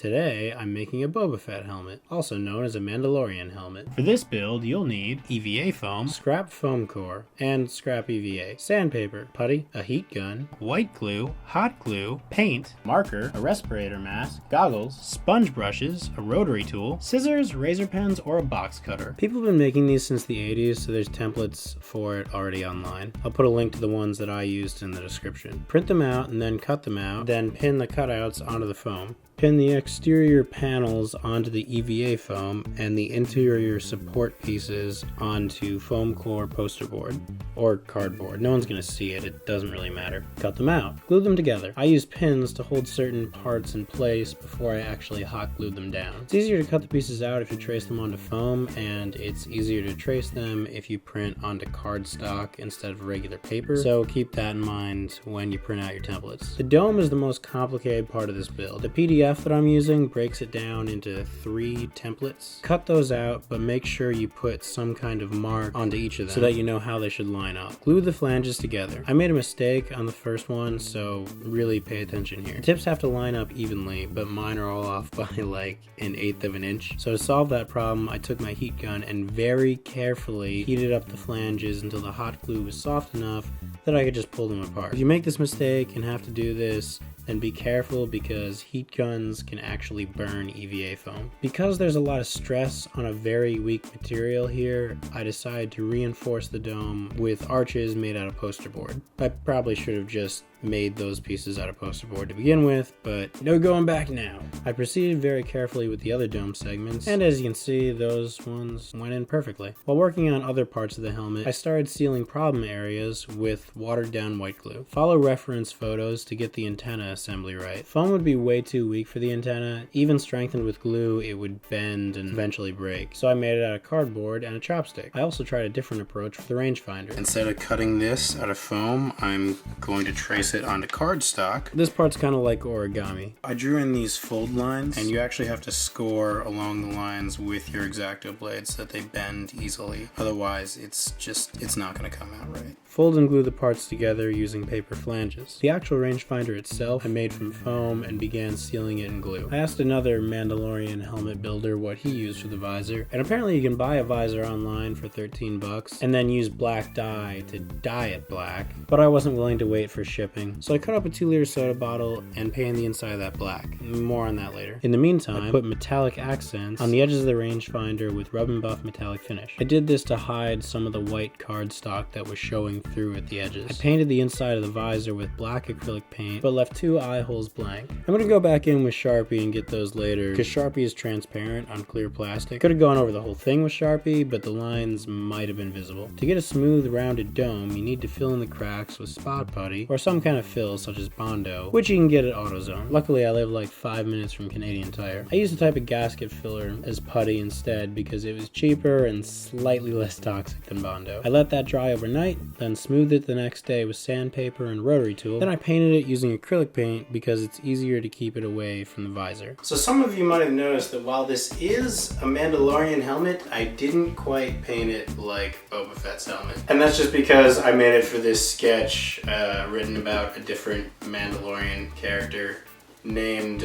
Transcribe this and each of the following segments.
Today, I'm making a Boba Fett helmet, also known as a Mandalorian helmet. For this build, you'll need EVA foam, scrap foam core, and scrap EVA, sandpaper, putty, a heat gun, white glue, hot glue, paint, marker, a respirator mask, goggles, sponge brushes, a rotary tool, scissors, razor pens, or a box cutter. People have been making these since the 80s, so there's templates for it already online. I'll put a link to the ones that I used in the description. Print them out and then cut them out, then pin the cutouts onto the foam. Pin the exterior panels onto the EVA foam and the interior support pieces onto foam core poster board or cardboard. No one's going to see it, it doesn't really matter. Cut them out. Glue them together. I use pins to hold certain parts in place before I actually hot glue them down. It's easier to cut the pieces out if you trace them onto foam, and it's easier to trace them if you print onto cardstock instead of regular paper, so keep that in mind when you print out your templates. The dome is the most complicated part of this build. The PDF that I'm using breaks it down into 3 templates. Cut those out, but make sure you put some kind of mark onto each of them so that you know how they should line up. Glue the flanges together. I made a mistake on the first one, so really pay attention here. The tips have to line up evenly, but mine are all off by like 1/8 of an inch. So to solve that problem, I took my heat gun and very carefully heated up the flanges until the hot glue was soft enough that I could just pull them apart. If you make this mistake and have to do this, then be careful because heat guns can actually burn EVA foam. Because there's a lot of stress on a very weak material here, I decided to reinforce the dome with arches made out of poster board. I probably should have just made those pieces out of poster board to begin with, but no going back now. I proceeded very carefully with the other dome segments, and as you can see, those ones went in perfectly. While working on other parts of the helmet, I started sealing problem areas with watered down white glue. Follow reference photos to get the antenna assembly right. Foam would be way too weak for the antenna. Even strengthened with glue, it would bend and eventually break. So I made it out of cardboard and a chopstick. I also tried a different approach for the rangefinder. Instead of cutting this out of foam, I'm going to trace it onto cardstock. This part's kind of like origami. I drew in these fold lines, and you actually have to score along the lines with your X-Acto blade so that they bend easily. Otherwise, it's not going to come out right. Fold and glue the parts together using paper flanges. The actual rangefinder itself I made from foam and began sealing it in glue. I asked another Mandalorian helmet builder what he used for the visor, and apparently you can buy a visor online for 13 bucks and then use black dye to dye it black, but I wasn't willing to wait for shipping, so I cut up a 2-liter soda bottle and painted the inside of that black. More on that later. In the meantime, I put metallic accents on the edges of the rangefinder with rub and buff metallic finish. I did this to hide some of the white cardstock that was showing through at the edges. I painted the inside of the visor with black acrylic paint, but left 2 eye holes blank. I'm gonna go back in with Sharpie and get those later, because Sharpie is transparent on clear plastic. Could have gone over the whole thing with Sharpie, but the lines might have been visible. To get a smooth, rounded dome, you need to fill in the cracks with spot putty, or some kind of fill such as Bondo, which you can get at AutoZone. Luckily, I live like 5 minutes from Canadian Tire. I used a type of gasket filler as putty instead because it was cheaper and slightly less toxic than Bondo. I let that dry overnight, then smoothed it the next day with sandpaper and rotary tool. Then I painted it using acrylic paint because it's easier to keep it away from the visor. So some of you might have noticed that while this is a Mandalorian helmet, I didn't quite paint it like Boba Fett's helmet. And that's just because I made it for this sketch written about a different Mandalorian character named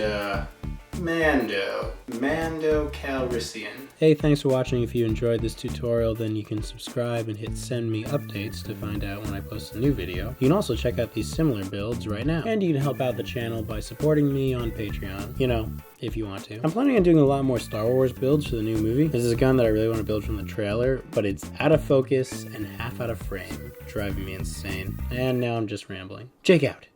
Mando Calrissian. Hey, thanks for watching. If you enjoyed this tutorial, then you can subscribe and hit send me updates to find out when I post a new video. You can also check out these similar builds right now. And you can help out the channel by supporting me on Patreon. You know, if you want to. I'm planning on doing a lot more Star Wars builds for the new movie. This is a gun that I really want to build from the trailer, but it's out of focus and half out of frame, driving me insane. And now I'm just rambling. Jake out.